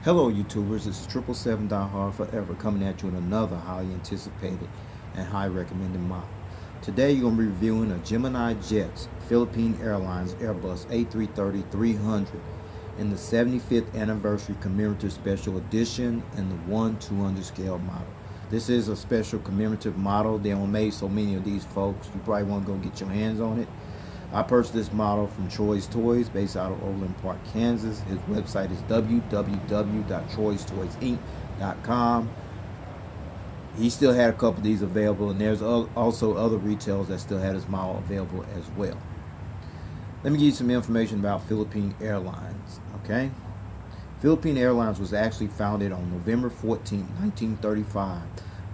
Hello YouTubers, it's 777 Die Hard Forever coming at you with another highly anticipated and high recommended model. Today you're going to be reviewing a Gemini Jets Philippine Airlines Airbus A330-300 in the 75th anniversary commemorative special edition and the 1/200 scale model. This is a special commemorative model. They don't make so many of these, folks. You probably want to go get your hands on it. I purchased this model from Troy's Toys based out of Overland Park, Kansas. His website is www.troystoysinc.com. He still had a couple of these available, and there's also other retailers that still had his model available as well. Let me give you some information about Philippine Airlines, okay? Philippine Airlines was actually founded on November 14, 1935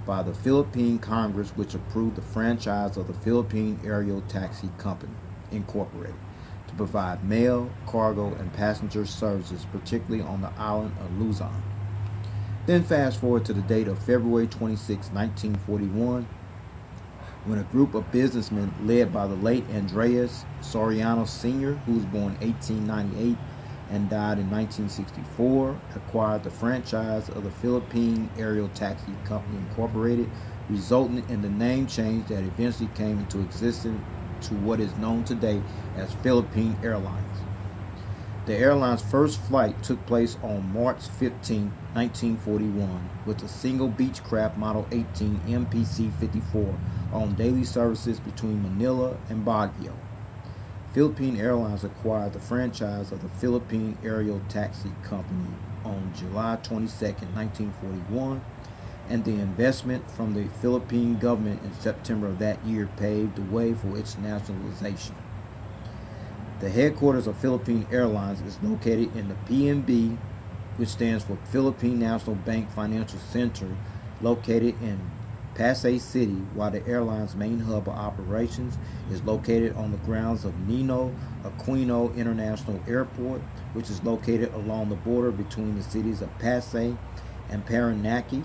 by the Philippine Congress, which approved the franchise of the Philippine Aerial Taxi Company Incorporated to provide mail, cargo, and passenger services, particularly on the island of Luzon. Then fast forward to the date of February 26, 1941, when a group of businessmen led by the late Andreas Soriano Sr., who was born 1898 and died in 1964, acquired the franchise of the Philippine Aerial Taxi Company Incorporated, resulting in the name change that eventually came into existence to what is known today as Philippine Airlines. The airline's first flight took place on March 15, 1941, with a single Beechcraft Model 18 MPC-54 on daily services between Manila and Baguio. Philippine Airlines acquired the franchise of the Philippine Aerial Taxi Company on July 22, 1941, and the investment from the Philippine government in September of that year paved the way for its nationalization. The headquarters of Philippine Airlines is located in the PNB, which stands for Philippine National Bank Financial Center, located in Pasay City, while the airline's main hub of operations is located on the grounds of Nino Aquino International Airport, which is located along the border between the cities of Pasay and Parañaque,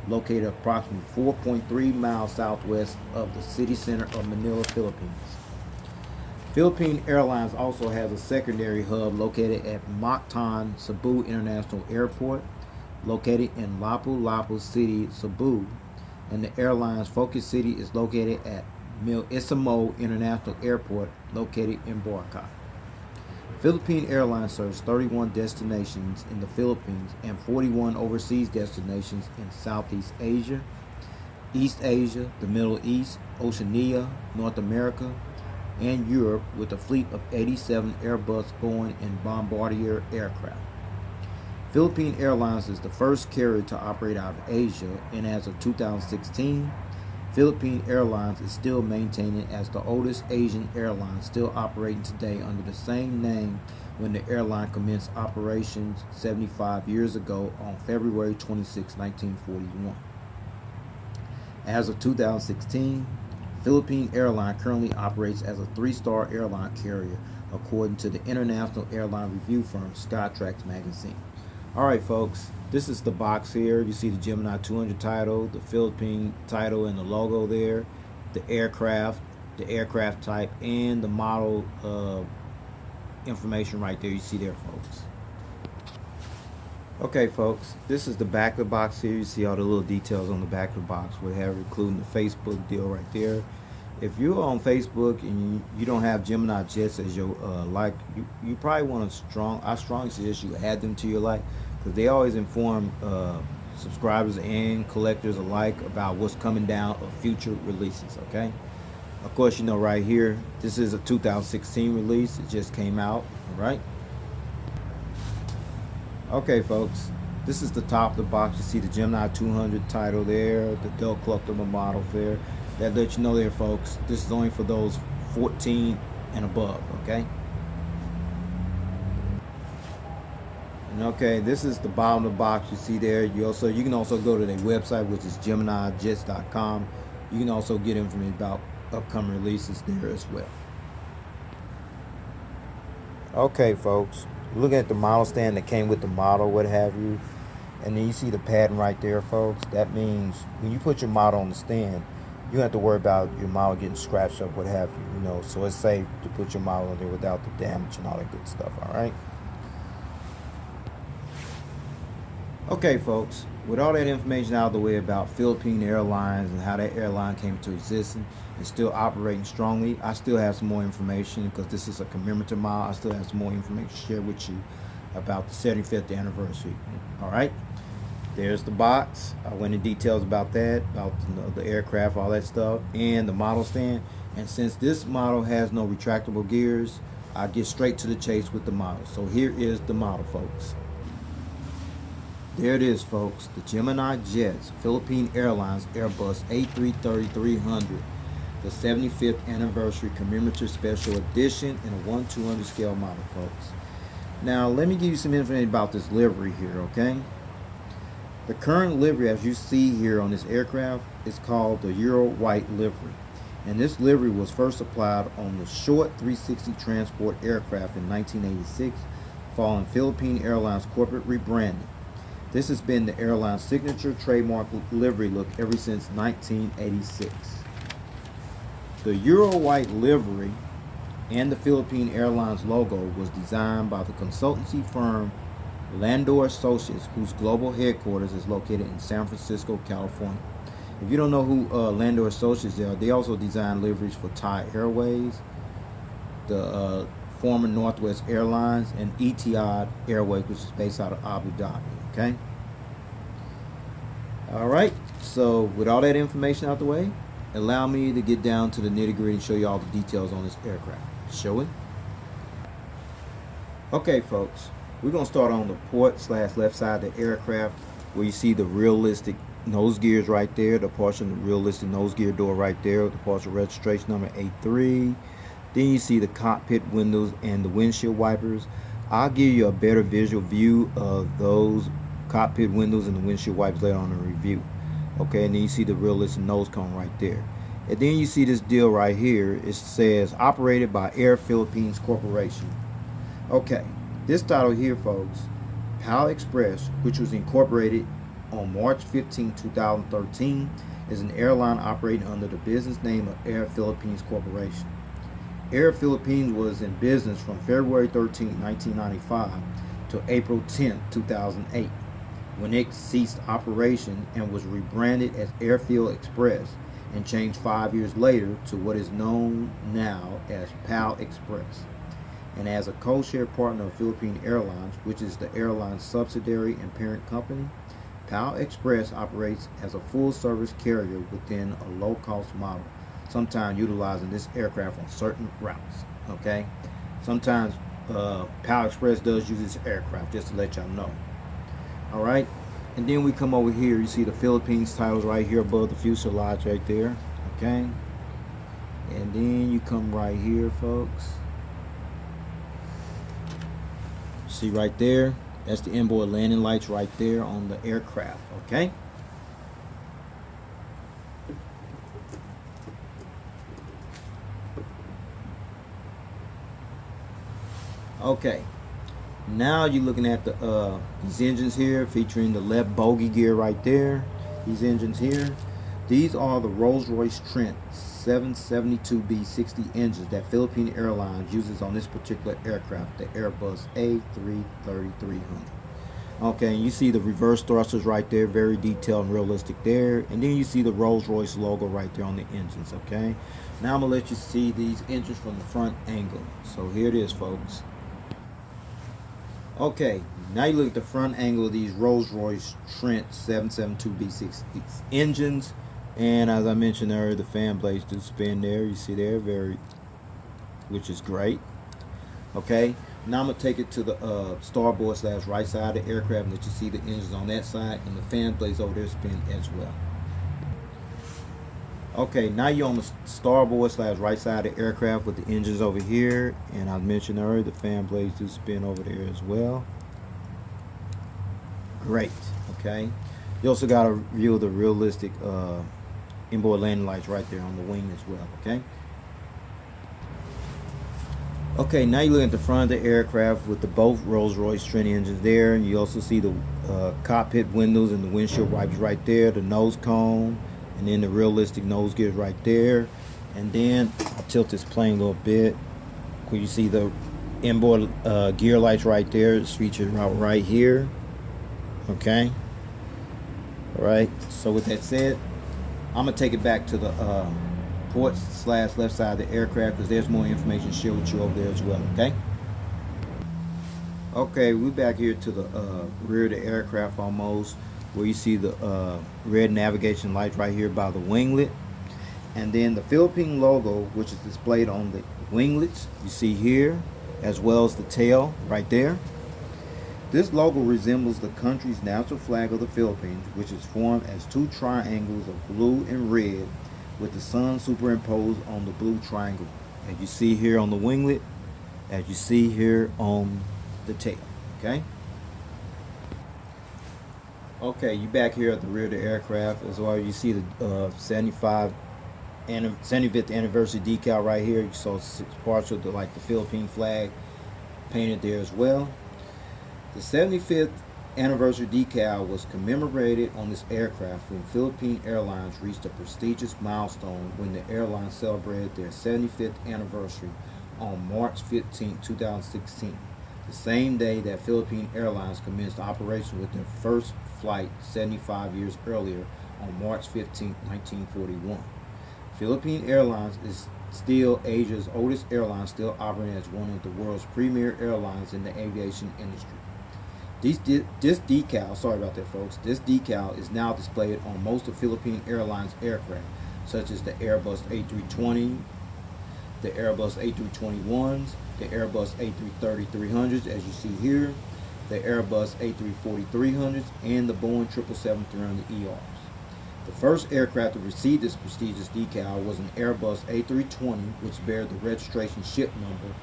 located approximately 4.3 miles southwest of the city center of Manila, Philippines. Philippine Airlines also has a secondary hub located at Mactan Cebu International Airport, located in Lapu-Lapu City, Cebu, and the airline's focus city is located at Milissimo International Airport, located in Boracay. Philippine Airlines serves 31 destinations in the Philippines and 41 overseas destinations in Southeast Asia, East Asia, the Middle East, Oceania, North America, and Europe, with a fleet of 87 Airbus, Boeing, and Bombardier aircraft. Philippine Airlines is the first carrier to operate out of Asia, and as of 2016, Philippine Airlines is still maintaining as the oldest Asian airline still operating today under the same name when the airline commenced operations 75 years ago on February 26, 1941. As of 2016, Philippine Airlines currently operates as a 3-star airline carrier according to the international airline review firm Skytrax magazine. Alright folks, this is the box here. You see the Gemini 200 title, the Philippine title and the logo there, the aircraft type, and the model information right there. You see there, folks. Okay folks, this is the back of the box here. You see all the little details on the back of the box, what have you, including the Facebook deal right there. If you're on Facebook and you don't have Gemini Jets as your like, you probably want to I strongly suggest you add them to your like, because they always inform subscribers and collectors alike about what's coming down of future releases. Okay, of course, you know right here, this is a 2016 release. It just came out. All right. Okay folks, this is the top of the box. You see the Gemini 200 title there, the Dell collectible model there. That lets you know there, folks, this is only for those 14 and above, okay? And okay, this is the bottom of the box you see there. You can also go to their website, which is GeminiJets.com. You can also get information about upcoming releases there as well. Okay folks, looking at the model stand that came with the model, what have you, and then you see the pattern right there, folks. That means when you put your model on the stand, you don't have to worry about your model getting scratched up, what have you, so it's safe to put your model on there without the damage and all that good stuff. All right. Okay, folks, with all that information out of the way about Philippine Airlines and how that airline came to existence and still operating strongly, I still have some more information because this is a commemorative mile. I still have some more information to share with you about the 75th anniversary. All right, there's the box. I went in details about that, about the aircraft, all that stuff, and the model stand. And since this model has no retractable gears, I'll get straight to the chase with the model. So here is the model, folks. There it is, folks. The Gemini Jets, Philippine Airlines Airbus A330-300, the 75th anniversary commemorative special edition in a 1/200 scale model, folks. Now, let me give you some information about this livery here, okay? The current livery, as you see here on this aircraft, is called the Eurowhite livery. And this livery was first applied on the short 360 transport aircraft in 1986, following Philippine Airlines corporate rebranding. This has been the airline's signature trademark livery look ever since 1986. The Eurowhite livery and the Philippine Airlines logo was designed by the consultancy firm Landor Associates, whose global headquarters is located in San Francisco, California. If you don't know who Landor Associates are, they also design liveries for Thai Airways, the former Northwest Airlines, and Etihad Airways, which is based out of Abu Dhabi. Okay. All right. So with all that information out the way, allow me to get down to the nitty-gritty and show you all the details on this aircraft. Shall we? Okay, folks. We're gonna start on the port/left side of the aircraft, where you see the realistic nose gears right there, the partial realistic nose gear door right there, the partial registration number A3. Then you see the cockpit windows and the windshield wipers. I'll give you a better visual view of those cockpit windows and the windshield wipers later on in the review. Okay, and then you see the realistic nose cone right there. And then you see this deal right here. It says operated by Air Philippines Corporation. Okay, this title here, folks, AirPhil Express, which was incorporated on March 15, 2013, is an airline operating under the business name of Air Philippines Corporation. Air Philippines was in business from February 13, 1995 to April 10, 2008, when it ceased operation and was rebranded as AirPhil Express and changed 5 years later to what is known now as AirPhil Express. And as a Codeshare partner of Philippine Airlines, which is the airline's subsidiary and parent company, AirPhil Express operates as a full-service carrier within a low-cost model, sometimes utilizing this aircraft on certain routes. Okay, sometimes AirPhil Express does use this aircraft, just to let y'all know. All right, and then we come over here. You see the Philippines titles right here above the fuselage right there. Okay, and then you come right here, folks. See right there, that's the inboard landing lights right there on the aircraft. Okay. Okay, now you're looking at the these engines here, featuring the left bogey gear right there. These engines here, these are the Rolls-Royce Trent 772B60 engines that Philippine Airlines uses on this particular aircraft, the Airbus A330-300. Okay, and you see the reverse thrusters right there, very detailed and realistic there. And then you see the Rolls-Royce logo right there on the engines. Okay, now I'm gonna let you see these engines from the front angle. So here it is, folks. Okay, now you look at the front angle of these Rolls-Royce Trent 772B60 engines, and as I mentioned earlier, the fan blades do spin there. You see there, which is great. Okay, now I'm gonna take it to the starboard/right side of the aircraft and let you see the engines on that side, and the fan blades over there spin as well. Okay, now you're on the starboard/right side of the aircraft with the engines over here, and I mentioned earlier the fan blades do spin over there as well. Great. Okay, you also got a view of the realistic inboard landing lights right there on the wing as well. Okay, now you look at the front of the aircraft with the both Rolls-Royce Trent engines there, and you also see the cockpit windows and the windshield wipers right there, the nose cone, and then the realistic nose gears right there. And then I'll tilt this plane a little bit. Where you see the inboard gear lights right there. It's featured right here. Okay. All right. So with that said, I'm gonna take it back to the port / left side of the aircraft because there's more information to share with you over there as well. Okay. Okay, we're back here to the rear of the aircraft almost, where you see the red navigation lights right here by the winglet, and then the Philippine logo, which is displayed on the winglets, you see here, as well as the tail right there. This logo resembles the country's national flag of the Philippines, which is formed as two triangles of blue and red with the sun superimposed on the blue triangle, as you see here on the winglet, as you see here on the tail. Okay, you back here at the rear of the aircraft as well. You see the 75th anniversary decal right here. You saw partial to like the Philippine flag painted there as well. The 75th anniversary decal was commemorated on this aircraft when Philippine Airlines reached a prestigious milestone when the airline celebrated their 75th anniversary on March 15, 2016, the same day that Philippine Airlines commenced operation with their first flight 75 years earlier on March 15, 1941. Philippine Airlines is still Asia's oldest airline, still operating as one of the world's premier airlines in the aviation industry. This decal, sorry about that folks, this decal is now displayed on most of Philippine Airlines aircraft, such as the Airbus A320, the Airbus A321s, the Airbus A330-300s, as you see here, the Airbus A340-300s, and the Boeing 777-300ERs. The first aircraft to receive this prestigious decal was an Airbus A320, which bears the registration ship number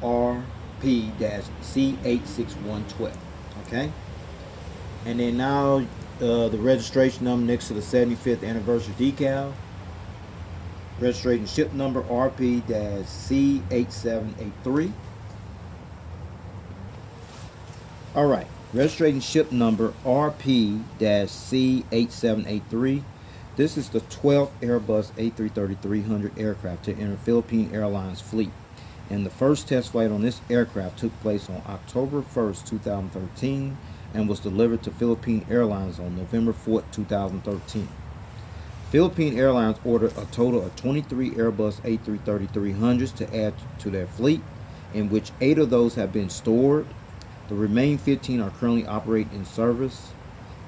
RP-C86112. Okay, and then now the registration number next to the 75th anniversary decal. Registration ship number RP-C8783. All right, registration ship number RP-C8783. This is the 12th Airbus A330-300 aircraft to enter Philippine Airlines fleet, and the first test flight on this aircraft took place on October 1st, 2013, and was delivered to Philippine Airlines on November 4th, 2013. Philippine Airlines ordered a total of 23 Airbus A330-300s to add to their fleet, in which 8 of those have been stored. The remaining 15 are currently operating in service,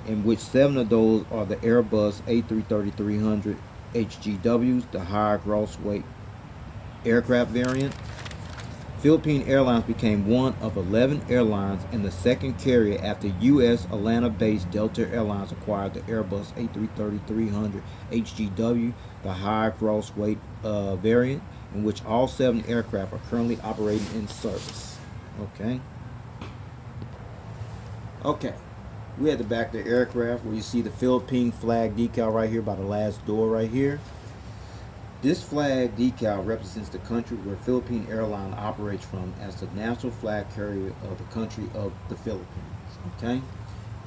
in which 7 of those are the Airbus A330-300 HGWs, the higher gross weight aircraft variant. Philippine Airlines became one of 11 airlines and the second carrier after U.S. Atlanta-based Delta Airlines acquired the Airbus A330-300 HGW, the higher gross weight variant, in which all 7 aircraft are currently operating in service. Okay, we at the back of the aircraft where you see the Philippine flag decal right here by the last door right here. This flag decal represents the country where Philippine Airlines operates from as the national flag carrier of the country of the Philippines. Okay,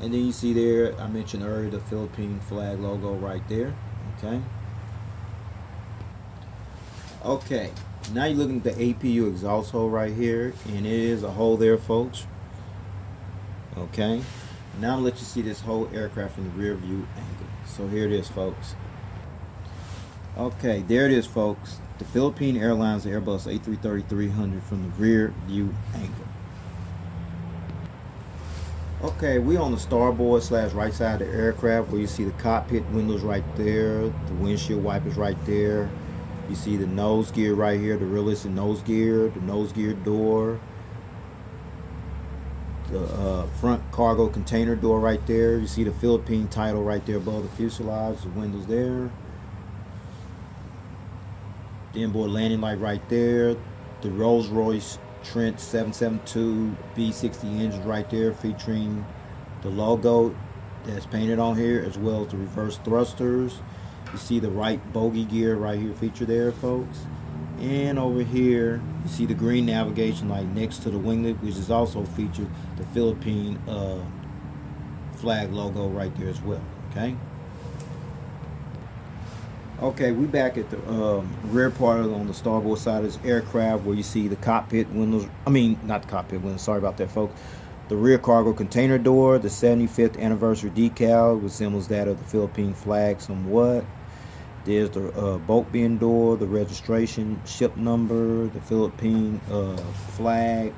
and then you see there, I mentioned earlier, the Philippine flag logo right there. Okay, now you're looking at the APU exhaust hole right here, and it is a hole there, folks. Okay, now I'll let you see this whole aircraft from the rear view angle. So here it is, folks. Okay, there it is, folks. The Philippine Airlines Airbus A330-300 from the rear view angle. Okay, we on the starboard / right side of the aircraft where you see the cockpit windows right there, the windshield wipers right there. You see the nose gear right here, the realistic nose gear, the nose gear door, the front cargo container door right there. You see the Philippine title right there above the fuselage, the windows there. The inboard landing light right there. The Rolls-Royce Trent 772 B60 engine right there, featuring the logo that's painted on here, as well as the reverse thrusters. You see the right bogey gear right here featured there, folks. And over here you see the green navigation light next to the winglet, which is also featured the Philippine flag logo right there as well. Okay, we back at the rear part on the starboard side of this aircraft where you see the cockpit windows, not the cockpit windows, sorry about that, folks. The rear cargo container door, the 75th anniversary decal resembles that of the Philippine flag somewhat. There's the bulk bin door, the registration, ship number, the Philippine flag,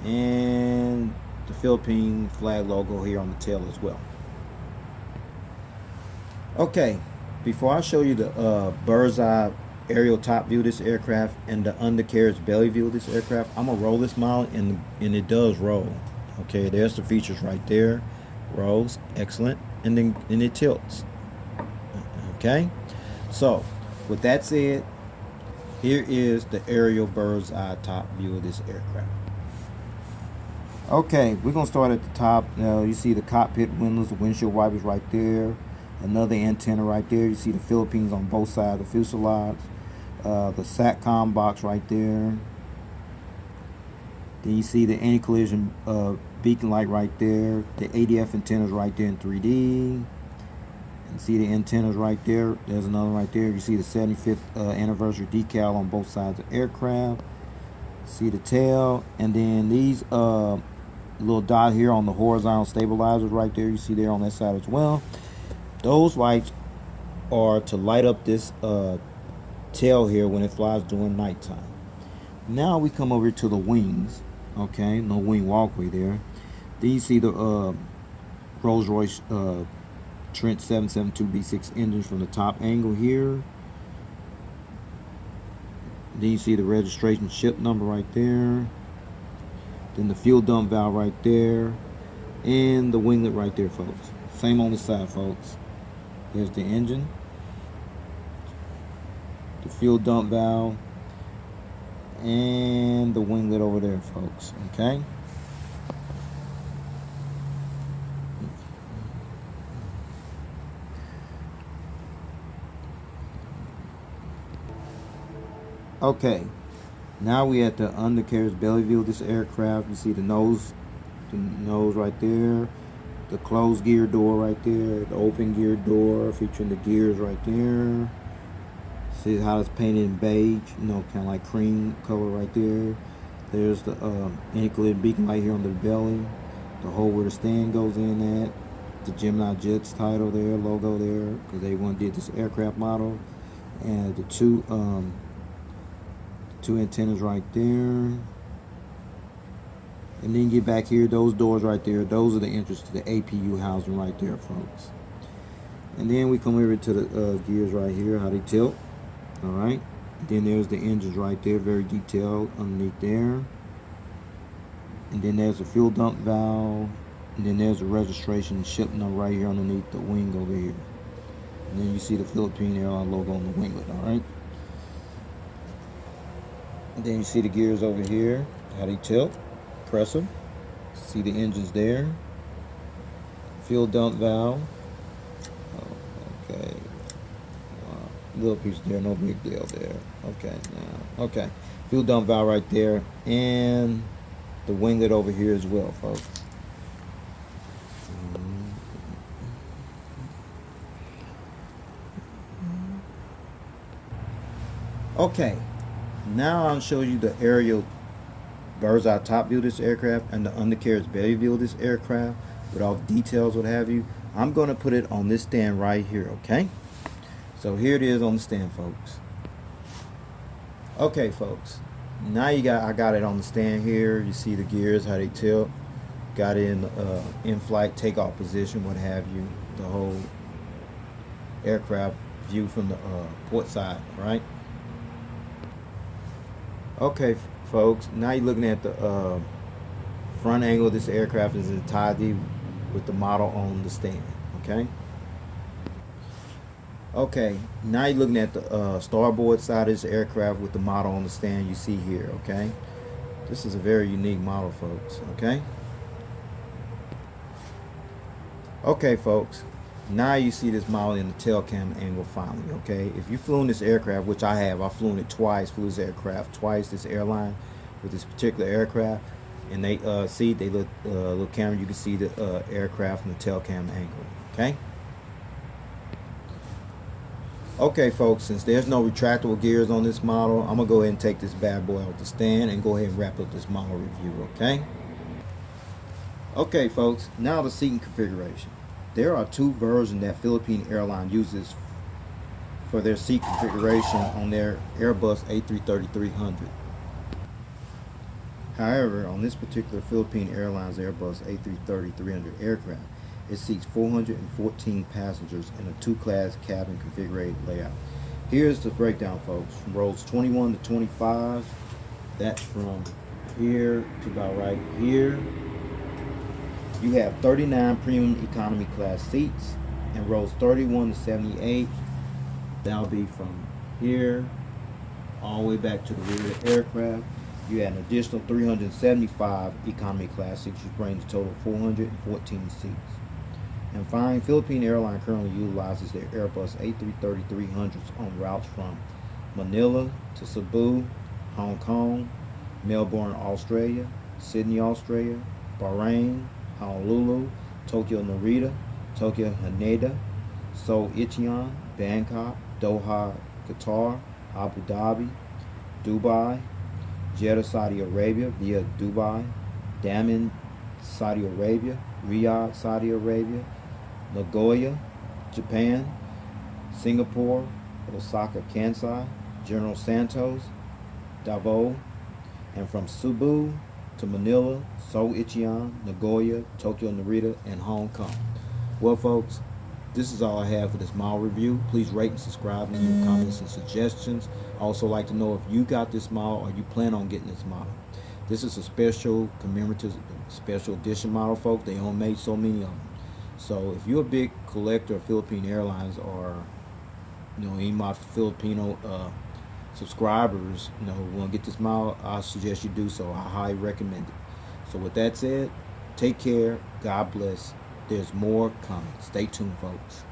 and the Philippine flag logo here on the tail as well. Okay, before I show you the bird's eye aerial top view of this aircraft and the undercarriage belly view of this aircraft, I'm gonna roll this model, and it does roll. Okay, there's the features right there. Rolls, excellent, and then it tilts. Okay, so with that said, here is the aerial bird's eye top view of this aircraft. Okay, we're gonna start at the top. Now you see the cockpit windows, the windshield wipers right there, another antenna right there. You see the Philippines on both sides of the fuselage, the SATCOM box right there. Then you see the anti-collision beacon light right there, the ADF antennas right there in 3D. And see the antennas right there. There's another right there. You see the 75th anniversary decal on both sides of the aircraft. See the tail, and then these little dot here on the horizontal stabilizers right there. You see there on that side as well. Those lights are to light up this tail here when it flies during nighttime. Now we come over to the wings. Okay, no wing walkway there. Then you see the Rolls-Royce Trent 772B6 engines from the top angle here. Then you see the registration ship number right there. Then the fuel dump valve right there. And the winglet right there, folks. Same on the side, folks. Here's the engine. The fuel dump valve. And the winglet over there, folks. Okay. Okay, now we at the undercarriage belly view of this aircraft. You see the nose right there, the closed gear door right there, the open gear door featuring the gears right there. See how it's painted in beige, kind of like cream color right there. There's the anti-collision beacon light here on the belly, the hole where the stand goes in at, the Gemini Jets title there, logo there, because they did this aircraft model, and the two antennas right there. And then get back here, those doors right there, those are the entrance to the APU housing right there, folks. And then we come over to the gears right here, how they tilt. All right, then there's the engines right there, very detailed underneath there. And then there's the fuel dump valve, and then there's the registration ship number right here underneath the wing over here. And then you see the Philippine Airlines logo on the winglet. All right, and then you see the gears over here, how they tilt, press them. See the engines there, fuel dump valve. Okay, little piece there, no big deal there. Okay, now, okay, fuel dump valve right there, and the winglet over here as well, folks. Okay, now I'll show you the aerial bird's eye top view of this aircraft and the undercarriage belly view of this aircraft with all the details, what have you. I'm going to put it on this stand right here, okay? So here it is on the stand, folks. Okay, folks. Now I got it on the stand here. You see the gears, how they tilt. Got it in flight takeoff position, what have you. The whole aircraft view from the port side, right? Okay, folks. Now you're looking at the front angle of this aircraft is entirety with the model on the stand, okay? Okay, now you're looking at the starboard side of this aircraft with the model on the stand you see here, okay? This is a very unique model, folks, okay? Okay, folks, now you see this model in the tail cam angle finally, okay? If you flew in this aircraft, which I have, I've flown it twice, flew this aircraft twice, this airline, with this particular aircraft, and they see, they little camera, you can see the aircraft from the tail cam angle, okay? Okay, folks, since there's no retractable gears on this model, I'm gonna go ahead and take this bad boy off the stand and go ahead and wrap up this model review, okay? Okay, folks, now the seating configuration. There are two versions that Philippine Airlines uses for their seat configuration on their Airbus A330-300. However, on this particular Philippine Airlines Airbus A330-300 aircraft, it seats 414 passengers in a two-class cabin configured layout. Here's the breakdown, folks. From rows 21 to 25, that's from here to about right here. You have 39 premium economy class seats, and rows 31 to 78, that'll be from here all the way back to the rear of the aircraft. You add an additional 375 economy class seats, which brings the total 414 seats. And finally, Philippine Airlines currently utilizes their Airbus A330-300s on routes from Manila to Cebu, Hong Kong, Melbourne, Australia, Sydney, Australia, Bahrain, Honolulu, Tokyo Narita, Tokyo Haneda, Seoul Incheon, Bangkok, Doha, Qatar, Abu Dhabi, Dubai, Jeddah, Saudi Arabia via Dubai, Dammam, Saudi Arabia, Riyadh, Saudi Arabia, Nagoya, Japan, Singapore, Osaka, Kansai, General Santos, Davao, and from Cebu to Manila, Seoul Incheon, Nagoya, Tokyo Narita, and Hong Kong. Well, folks, this is all I have for this model review. Please rate and subscribe and leave comments and suggestions. I also like to know if you got this model or you plan on getting this model. This is a special commemorative special edition model, folks. They only made so many of them. So if you're a big collector of Philippine Airlines, or any of my Filipino subscribers, want to get this model, I suggest you do so. I highly recommend it. So with that said, take care. God bless. There's more coming. Stay tuned, folks.